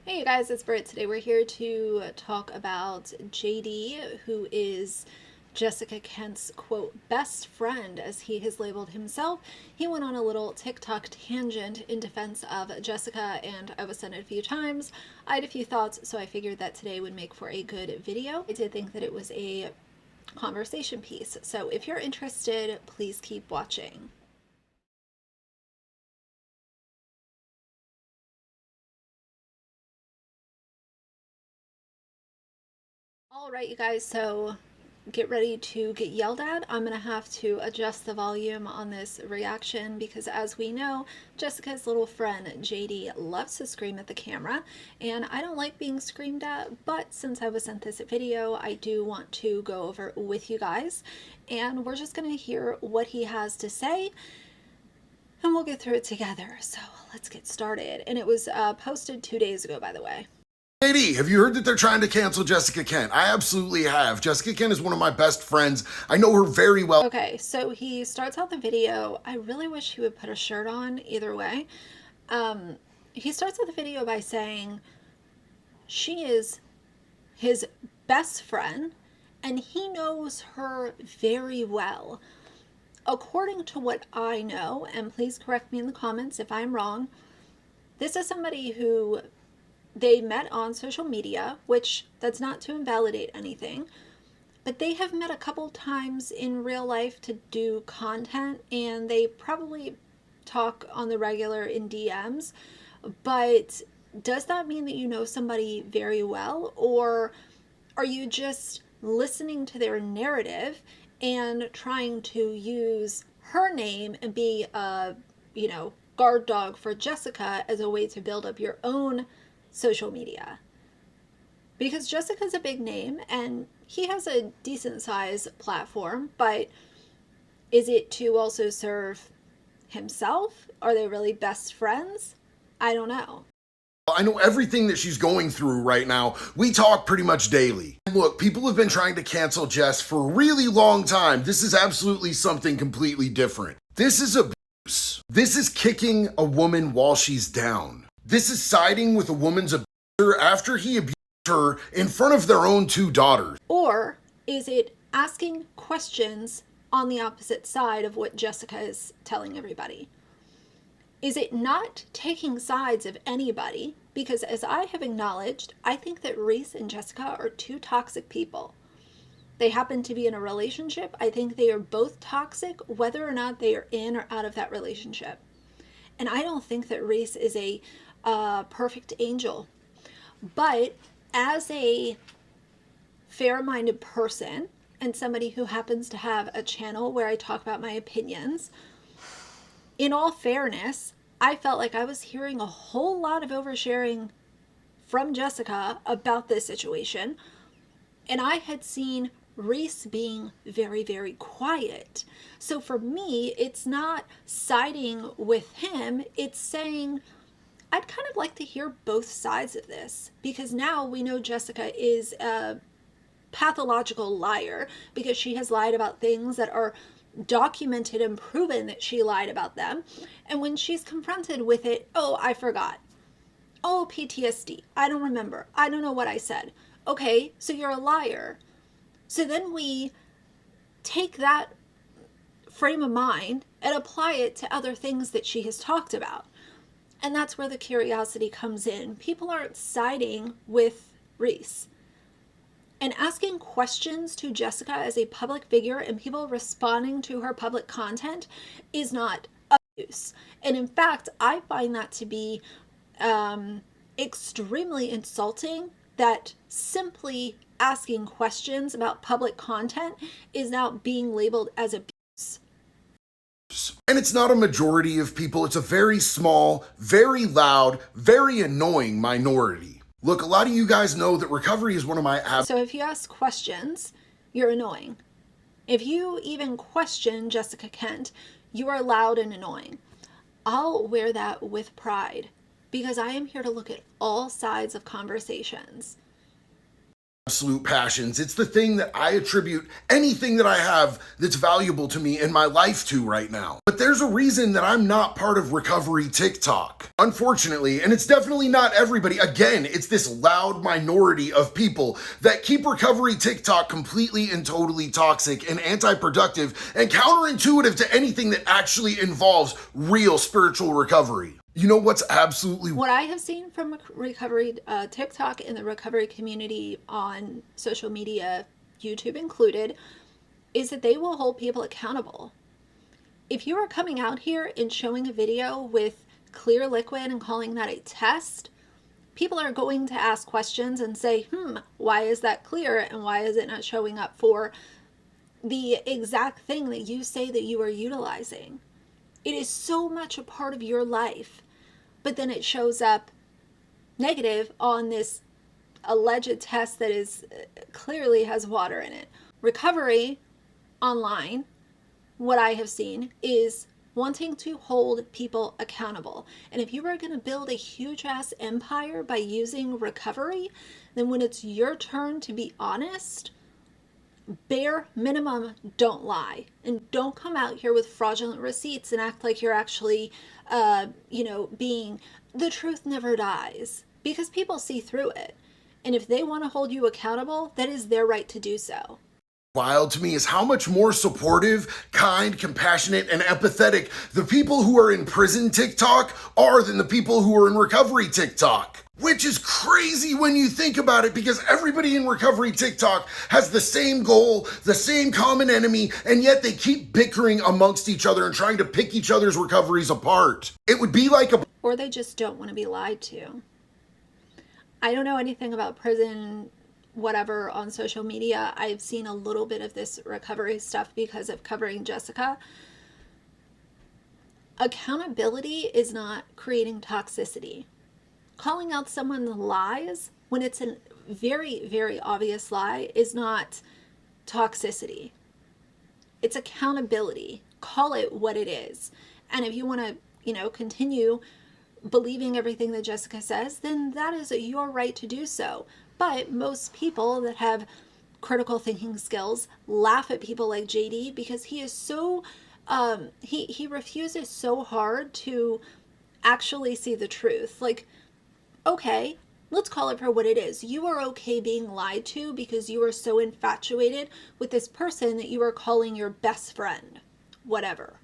Hey you guys, it's Britt. Today we're here to talk about JD, who is Jessica Kent's quote best friend, as he has labeled himself. He went on a little TikTok tangent in defense of Jessica, and I was sent it a few times. I had a few thoughts, so I figured that today would make for a good video. I did think that it was a conversation piece, so if you're interested, please keep watching. All right, you guys, so get ready to get yelled at. I'm going to have to adjust the volume on this reaction because, as we know, Jessica's little friend JD loves to scream at the camera, and I don't like being screamed at, but since I was sent this video, I do want to go over it with you guys, and we're just going to hear what he has to say, and we'll get through it together. So let's get started. And it was posted 2 days ago, by the way. JD, have you heard that they're trying to cancel Jessica Kent? I absolutely have. Jessica Kent is one of my best friends. I know her very well. Okay, so he starts out the video. I really wish he would put a shirt on either way. He starts out the video by saying she is his best friend and he knows her very well. According to what I know, and please correct me in the comments if I'm wrong, this is somebody who they met on social media, which that's not to invalidate anything, but they have met a couple times in real life to do content, and they probably talk on the regular in DMs. But does that mean that you know somebody very well, or are you just listening to their narrative and trying to use her name and be a, guard dog for Jessica as a way to build up your own social media? Because Jessica's a big name and he has a decent size platform, but is it to also serve himself? Are they really best friends? I don't know. I know everything that she's going through right now. We talk pretty much daily. Look, people have been trying to cancel Jess for a really long time. This is absolutely something completely different. This is abuse. This is kicking a woman while she's down. This is siding with a woman's abuser after he abused her in front of their own two daughters. Or is it asking questions on the opposite side of what Jessica is telling everybody? Is it not taking sides of anybody? Because as I have acknowledged, I think that Reese and Jessica are two toxic people. They happen to be in a relationship. I think they are both toxic, whether or not they are in or out of that relationship. And I don't think that Reese is a perfect angel. But as a fair-minded person and somebody who happens to have a channel where I talk about my opinions, in all fairness, I felt like I was hearing a whole lot of oversharing from Jessica about this situation, and I had seen Reese being very, very quiet. So for me, it's not siding with him, it's saying, I'd kind of like to hear both sides of this, because now we know Jessica is a pathological liar because she has lied about things that are documented and proven that she lied about them. And when she's confronted with it, oh, I forgot. Oh, PTSD. I don't remember. I don't know what I said. Okay, so you're a liar. So then we take that frame of mind and apply it to other things that she has talked about. And that's where the curiosity comes in. People aren't siding with Reese. And asking questions to Jessica as a public figure and people responding to her public content is not abuse. And in fact, I find that to be extremely insulting, that simply asking questions about public content is now being labeled as abuse. And it's not a majority of people. It's a very small, very loud, very annoying minority. Look, a lot of you guys know that recovery is one of my So if you ask questions, you're annoying. If you even question Jessica Kent, you are loud and annoying. I'll wear that with pride because I am here to look at all sides of conversations. absolute passions. It's the thing that I attribute anything that I have that's valuable to me in my life to right now. But there's a reason that I'm not part of recovery TikTok. Unfortunately, and it's definitely not everybody. Again, it's this loud minority of people that keep recovery TikTok completely and totally toxic and anti-productive and counterintuitive to anything that actually involves real spiritual recovery. You know what's absolutely... What I have seen from recovery TikTok and the recovery community on social media, YouTube included, is that they will hold people accountable. If you are coming out here and showing a video with clear liquid and calling that a test, people are going to ask questions and say, why is that clear and why is it not showing up for the exact thing that you say that you are utilizing? It is so much a part of your life, but then it shows up negative on this alleged test that is clearly has water in it. Recovery online, what I have seen, is wanting to hold people accountable. And if you are going to build a huge ass empire by using recovery, then when it's your turn to be honest, bare minimum, don't lie, and don't come out here with fraudulent receipts and act like you're actually being... The truth never dies, because people see through it, and if they want to hold you accountable, that is their right to do so. Wild to me is how much more supportive, kind, compassionate, and empathetic the people who are in prison TikTok are than the people who are in recovery TikTok. Which is crazy when you think about it, because everybody in recovery TikTok has the same goal, the same common enemy, and yet they keep bickering amongst each other and trying to pick each other's recoveries apart. It would be like a... Or they just don't want to be lied to. I don't know anything about prison, whatever, on social media. I've seen a little bit of this recovery stuff because of covering Jessica. Accountability is not creating toxicity. Calling out someone's lies when it's a very, very obvious lie is not toxicity. It's accountability. Call it what it is. And if you want to, continue believing everything that Jessica says, then that is your right to do so. But most people that have critical thinking skills laugh at people like JD because he is so, he refuses so hard to actually see the truth. Like, okay, let's call it for what it is. You are okay being lied to because you are so infatuated with this person that you are calling your best friend. Whatever.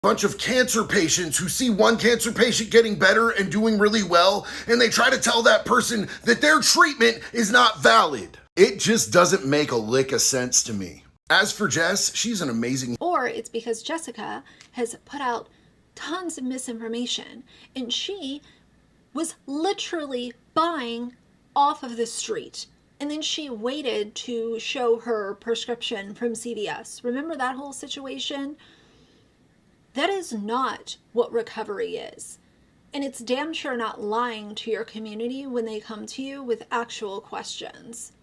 Bunch of cancer patients who see one cancer patient getting better and doing really well, and they try to tell that person that their treatment is not valid. It just doesn't make a lick of sense to me. As for Jess, she's an amazing... Or it's because Jessica has put out tons of misinformation, and she was literally buying off of the street. And then she waited to show her prescription from CVS. Remember that whole situation? That is not what recovery is. And it's damn sure not lying to your community when they come to you with actual questions.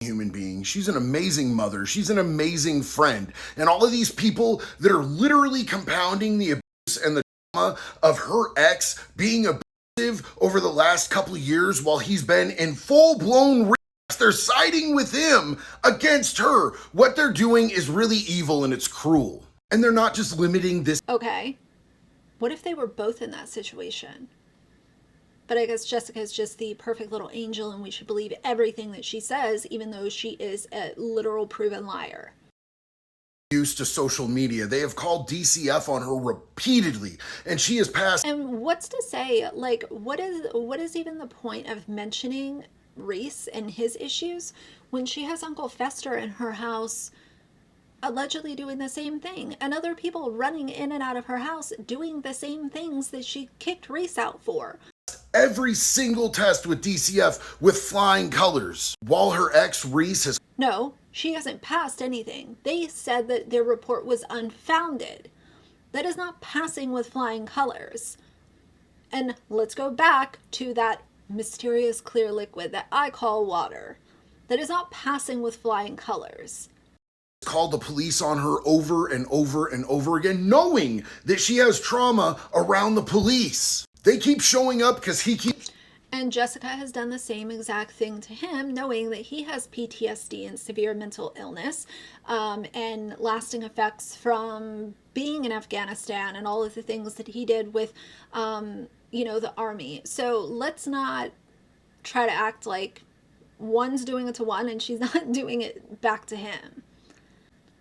Human being. She's an amazing mother. She's an amazing friend. And all of these people that are literally compounding the abuse and the trauma of her ex being abusive over the last couple of years while he's been in full-blown relapse. They're siding with him against her. What they're doing is really evil and it's cruel. And they're not just limiting this. Okay. What if they were both in that situation? But I guess Jessica is just the perfect little angel and we should believe everything that she says, even though she is a literal proven liar. Used to social media. They have called DCF on her repeatedly, and she has passed. And what's to say, like, what is even the point of mentioning Reese and his issues when she has Uncle Fester in her house allegedly doing the same thing, and other people running in and out of her house doing the same things that she kicked Reese out for? Every single test with DCF with flying colors, while her ex Reese has... No, she hasn't passed anything. They said that their report was unfounded. That is not passing with flying colors. And let's go back to that mysterious clear liquid that I call water. That is not passing with flying colors. Called the police on her over and over and over again, knowing that she has trauma around the police. They keep showing up because he keeps... And Jessica has done the same exact thing to him, knowing that he has PTSD and severe mental illness, and lasting effects from being in Afghanistan and all of the things that he did with, the army. So let's not try to act like one's doing it to one and she's not doing it back to him.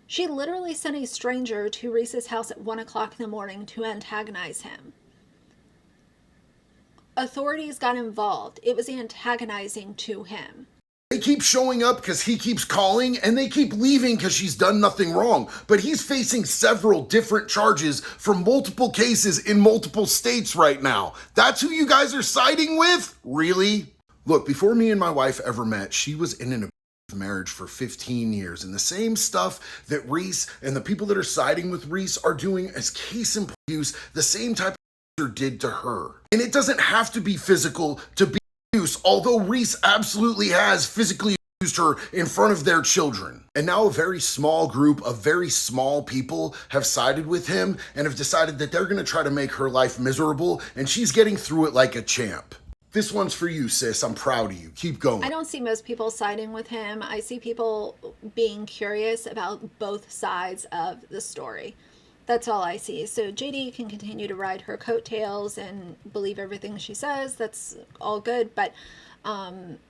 She literally sent a stranger to Reese's house at 1 o'clock in the morning to antagonize him. Authorities got involved. It was antagonizing to him. They keep showing up because he keeps calling, and they keep leaving because she's done nothing wrong. But he's facing several different charges from multiple cases in multiple states right now. That's who you guys are siding with? Really? Look, before me and my wife ever met, she was in an marriage for 15 years, and the same stuff that Reese and the people that are siding with Reese are doing as case in point, the same type of did to her. And it doesn't have to be physical to be abuse, although Reese absolutely has physically abused her in front of their children. And now a very small group of very small people have sided with him and have decided that they're going to try to make her life miserable, and she's getting through it like a champ. This one's for you, sis. I'm proud of you. Keep going. I don't see most people siding with him. I see people being curious about both sides of the story. That's all I see. So JD can continue to ride her coattails and believe everything she says. That's all good. But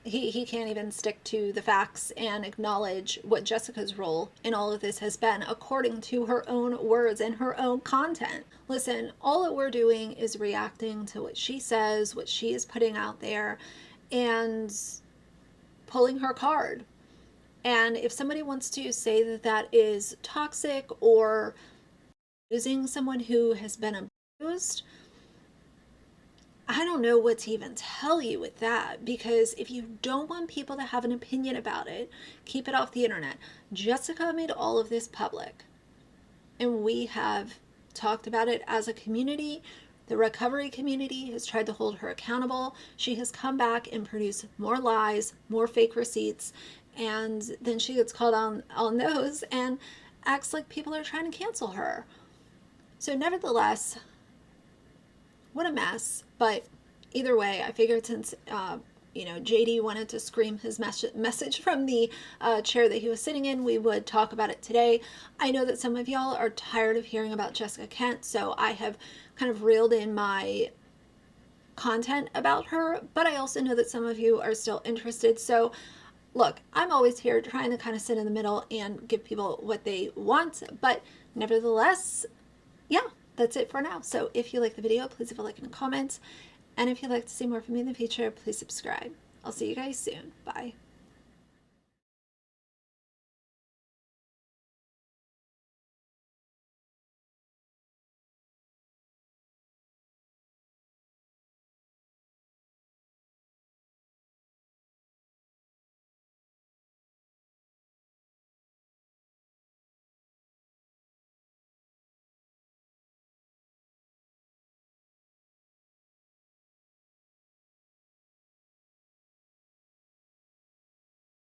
he can't even stick to the facts and acknowledge what Jessica's role in all of this has been, according to her own words and her own content. Listen, all that we're doing is reacting to what she says, what she is putting out there, and pulling her card. And if somebody wants to say that that is toxic or using someone who has been abused, I don't know what to even tell you with that, because if you don't want people to have an opinion about it, keep it off the internet. Jessica made all of this public, and we have talked about it as a community. The recovery community has tried to hold her accountable. She has come back and produced more lies, more fake receipts, and then she gets called on those and acts like people are trying to cancel her. So nevertheless, what a mess. But either way, I figured since JD wanted to scream his message from the chair that he was sitting in, we would talk about it today. I know that some of y'all are tired of hearing about Jessica Kent, so I have kind of reeled in my content about her, but I also know that some of you are still interested. So look, I'm always here trying to kind of sit in the middle and give people what they want, but nevertheless, yeah, that's it for now. So if you like the video, please leave a like and a comment. And if you'd like to see more from me in the future, please subscribe. I'll see you guys soon. Bye.